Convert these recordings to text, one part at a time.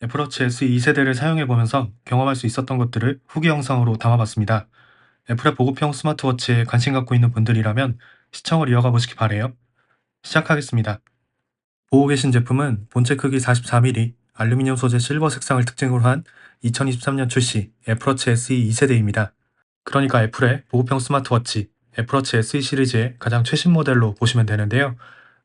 애플워치 SE 2세대를 사용해보면서 경험할 수 있었던 것들을 후기 영상으로 담아봤습니다. 애플의 보급형 스마트워치에 관심 갖고 있는 분들이라면 시청을 이어가 보시기 바래요. 시작하겠습니다. 보고 계신 제품은 본체 크기 44mm, 알루미늄 소재 실버 색상을 특징으로 한 2023년 출시 애플워치 SE 2세대입니다. 그러니까 애플의 보급형 스마트워치 애플워치 SE 시리즈의 가장 최신 모델로 보시면 되는데요.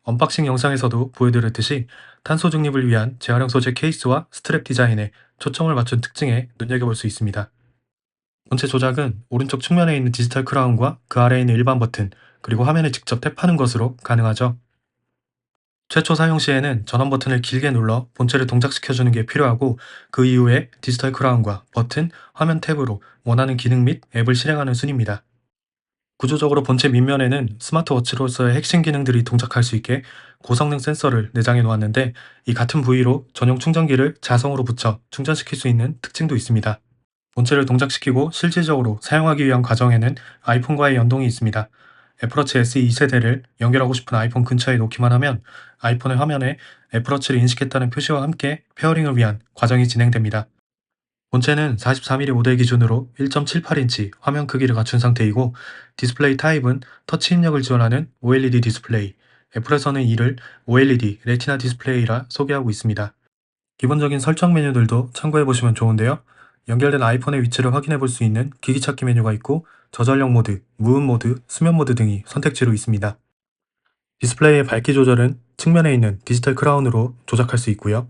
언박싱 영상에서도 보여드렸듯이 탄소 중립을 위한 재활용 소재 케이스와 스트랩 디자인에 초점을 맞춘 특징에 눈여겨볼 수 있습니다. 본체 조작은 오른쪽 측면에 있는 디지털 크라운과 그 아래에 있는 일반 버튼, 그리고 화면에 직접 탭하는 것으로 가능하죠. 최초 사용 시에는 전원 버튼을 길게 눌러 본체를 동작시켜주는 게 필요하고, 그 이후에 디지털 크라운과 버튼, 화면 탭으로 원하는 기능 및 앱을 실행하는 순입니다. 구조적으로 본체 밑면에는 스마트워치로서의 핵심 기능들이 동작할 수 있게 고성능 센서를 내장해 놓았는데, 이 같은 부위로 전용 충전기를 자성으로 붙여 충전시킬 수 있는 특징도 있습니다. 본체를 동작시키고 실질적으로 사용하기 위한 과정에는 아이폰과의 연동이 있습니다. 애플워치 SE 2세대를 연결하고 싶은 아이폰 근처에 놓기만 하면 아이폰의 화면에 애플워치를 인식했다는 표시와 함께 페어링을 위한 과정이 진행됩니다. 본체는 44mm 모델 기준으로 1.78인치 화면 크기를 갖춘 상태이고, 디스플레이 타입은 터치 입력을 지원하는 OLED 디스플레이, 애플에서는 이를 OLED 레티나 디스플레이라 소개하고 있습니다. 기본적인 설정 메뉴들도 참고해보시면 좋은데요. 연결된 아이폰의 위치를 확인해볼 수 있는 기기 찾기 메뉴가 있고, 저전력 모드, 무음 모드, 수면 모드 등이 선택지로 있습니다. 디스플레이의 밝기 조절은 측면에 있는 디지털 크라운으로 조작할 수 있고요.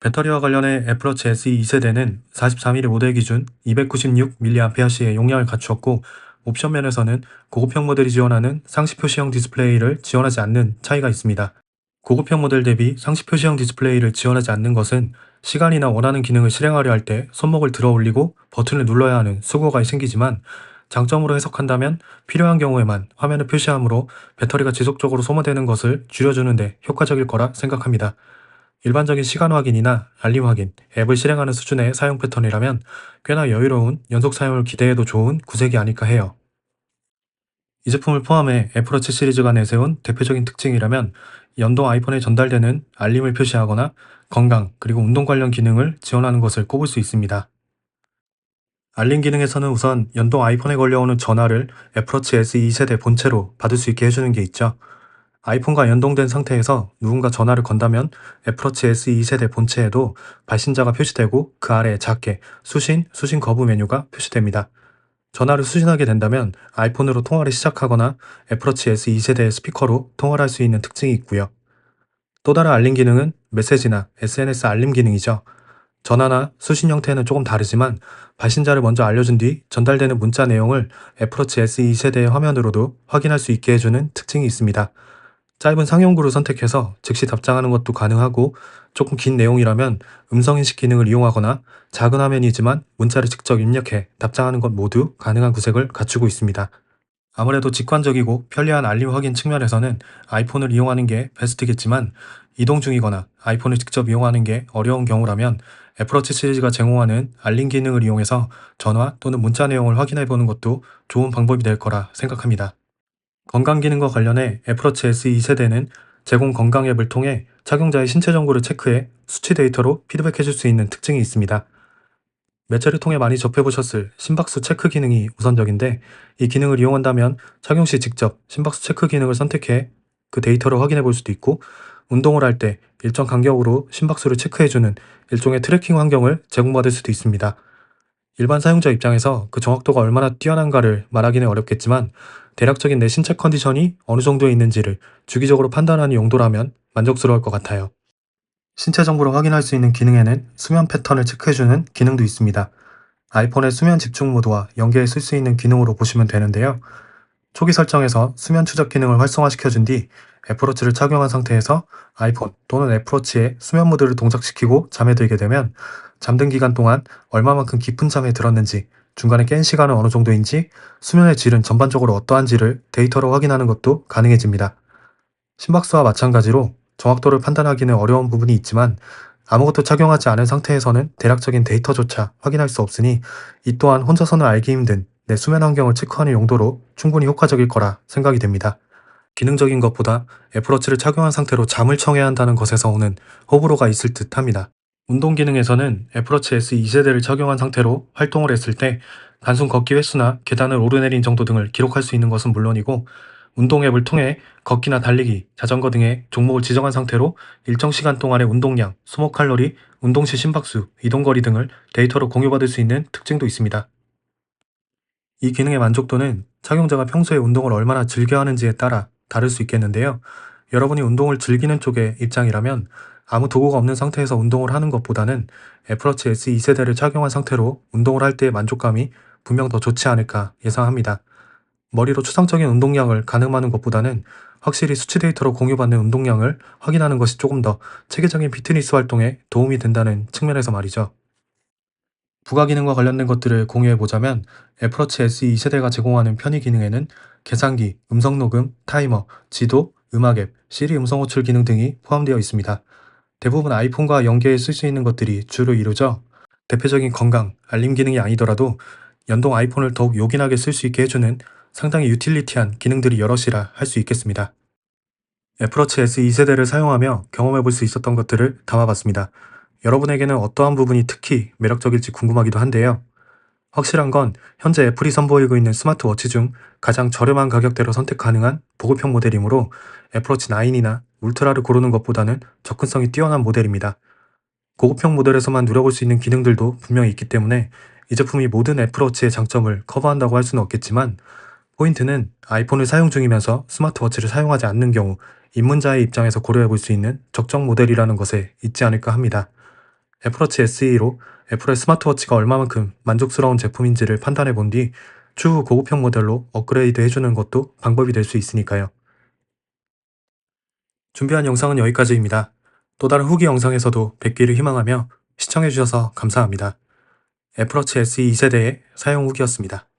배터리와 관련해 애플워치 SE 2세대는 44mm 모델 기준 296mAh의 용량을 갖추었고, 옵션 면에서는 고급형 모델이 지원하는 상시 표시형 디스플레이를 지원하지 않는 차이가 있습니다. 고급형 모델 대비 상시 표시형 디스플레이를 지원하지 않는 것은 시간이나 원하는 기능을 실행하려 할 때 손목을 들어 올리고 버튼을 눌러야 하는 수고가 생기지만, 장점으로 해석한다면 필요한 경우에만 화면을 표시하므로 배터리가 지속적으로 소모되는 것을 줄여주는 데 효과적일 거라 생각합니다. 일반적인 시간 확인이나 알림 확인, 앱을 실행하는 수준의 사용 패턴이라면 꽤나 여유로운 연속 사용을 기대해도 좋은 구색이 아닐까 해요. 이 제품을 포함해 애플워치 시리즈가 내세운 대표적인 특징이라면 연동 아이폰에 전달되는 알림을 표시하거나 건강 그리고 운동 관련 기능을 지원하는 것을 꼽을 수 있습니다. 알림 기능에서는 우선 연동 아이폰에 걸려오는 전화를 애플워치 SE 2세대 본체로 받을 수 있게 해주는 게 있죠. 아이폰과 연동된 상태에서 누군가 전화를 건다면 애플워치 SE 2세대 본체에도 발신자가 표시되고, 그 아래에 작게 수신 거부 메뉴가 표시됩니다. 전화를 수신하게 된다면 아이폰으로 통화를 시작하거나 애플워치 SE 2세대의 스피커로 통화를 할 수 있는 특징이 있고요. 또 다른 알림 기능은 메시지나 SNS 알림 기능이죠. 전화나 수신 형태는 조금 다르지만 발신자를 먼저 알려준 뒤 전달되는 문자 내용을 애플워치 SE 2세대의 화면으로도 확인할 수 있게 해주는 특징이 있습니다. 짧은 상용구를 선택해서 즉시 답장하는 것도 가능하고, 조금 긴 내용이라면 음성인식 기능을 이용하거나 작은 화면이지만 문자를 직접 입력해 답장하는 것 모두 가능한 구색을 갖추고 있습니다. 아무래도 직관적이고 편리한 알림 확인 측면에서는 아이폰을 이용하는 게 베스트겠지만, 이동 중이거나 아이폰을 직접 이용하는 게 어려운 경우라면 애플워치 시리즈가 제공하는 알림 기능을 이용해서 전화 또는 문자 내용을 확인해 보는 것도 좋은 방법이 될 거라 생각합니다. 건강 기능과 관련해 애플워치 SE 2세대는 제공 건강 앱을 통해 착용자의 신체 정보를 체크해 수치 데이터로 피드백해줄 수 있는 특징이 있습니다. 매체를 통해 많이 접해보셨을 심박수 체크 기능이 우선적인데, 이 기능을 이용한다면 착용 시 직접 심박수 체크 기능을 선택해 그 데이터를 확인해 볼 수도 있고, 운동을 할 때 일정 간격으로 심박수를 체크해주는 일종의 트래킹 환경을 제공받을 수도 있습니다. 일반 사용자 입장에서 그 정확도가 얼마나 뛰어난가를 말하기는 어렵겠지만, 대략적인 내 신체 컨디션이 어느 정도에 있는지를 주기적으로 판단하는 용도라면 만족스러울 것 같아요. 신체 정보를 확인할 수 있는 기능에는 수면 패턴을 체크해주는 기능도 있습니다. 아이폰의 수면 집중 모드와 연계해 쓸 수 있는 기능으로 보시면 되는데요. 초기 설정에서 수면 추적 기능을 활성화시켜준 뒤 애플워치를 착용한 상태에서 아이폰 또는 애플워치의 수면 모드를 동작시키고 잠에 들게 되면, 잠든 기간 동안 얼마만큼 깊은 잠에 들었는지, 중간에 깬 시간은 어느 정도인지, 수면의 질은 전반적으로 어떠한지를 데이터로 확인하는 것도 가능해집니다. 심박수와 마찬가지로 정확도를 판단하기는 어려운 부분이 있지만, 아무것도 착용하지 않은 상태에서는 대략적인 데이터조차 확인할 수 없으니, 이 또한 혼자서는 알기 힘든 내 수면 환경을 체크하는 용도로 충분히 효과적일 거라 생각이 됩니다. 기능적인 것보다 애플워치를 착용한 상태로 잠을 청해야 한다는 것에서 오는 호불호가 있을 듯 합니다. 운동 기능에서는 애플워치 SE 2세대를 착용한 상태로 활동을 했을 때 단순 걷기 횟수나 계단을 오르내린 정도 등을 기록할 수 있는 것은 물론이고, 운동 앱을 통해 걷기나 달리기, 자전거 등의 종목을 지정한 상태로 일정 시간 동안의 운동량, 소모 칼로리, 운동 시 심박수, 이동거리 등을 데이터로 공유받을 수 있는 특징도 있습니다. 이 기능의 만족도는 착용자가 평소에 운동을 얼마나 즐겨 하는지에 따라 다를 수 있겠는데요. 여러분이 운동을 즐기는 쪽의 입장이라면 아무 도구가 없는 상태에서 운동을 하는 것보다는 애플워치 SE 2세대를 착용한 상태로 운동을 할 때의 만족감이 분명 더 좋지 않을까 예상합니다. 머리로 추상적인 운동량을 가늠하는 것보다는 확실히 수치 데이터로 공유받는 운동량을 확인하는 것이 조금 더 체계적인 피트니스 활동에 도움이 된다는 측면에서 말이죠. 부가 기능과 관련된 것들을 공유해 보자면, 애플워치 SE 2세대가 제공하는 편의 기능에는 계산기, 음성 녹음, 타이머, 지도, 음악 앱, 시리 음성 호출 기능 등이 포함되어 있습니다. 대부분 아이폰과 연계해 쓸 수 있는 것들이 주로 이루죠. 대표적인 건강, 알림 기능이 아니더라도 연동 아이폰을 더욱 요긴하게 쓸 수 있게 해주는 상당히 유틸리티한 기능들이 여럿이라 할 수 있겠습니다. 애플워치 SE 2세대를 사용하며 경험해 볼 수 있었던 것들을 담아봤습니다. 여러분에게는 어떠한 부분이 특히 매력적일지 궁금하기도 한데요. 확실한 건 현재 애플이 선보이고 있는 스마트워치 중 가장 저렴한 가격대로 선택 가능한 보급형 모델이므로 애플워치 9이나 울트라를 고르는 것보다는 접근성이 뛰어난 모델입니다. 고급형 모델에서만 누려볼 수 있는 기능들도 분명히 있기 때문에 이 제품이 모든 애플워치의 장점을 커버한다고 할 수는 없겠지만, 포인트는 아이폰을 사용 중이면서 스마트워치를 사용하지 않는 경우 입문자의 입장에서 고려해 볼 수 있는 적정 모델이라는 것에 있지 않을까 합니다. 애플워치 SE로 애플의 스마트워치가 얼마만큼 만족스러운 제품인지를 판단해 본 뒤 추후 고급형 모델로 업그레이드 해주는 것도 방법이 될 수 있으니까요. 준비한 영상은 여기까지입니다. 또 다른 후기 영상에서도 뵙기를 희망하며 시청해 주셔서 감사합니다. 애플워치 SE 2세대의 사용 후기였습니다.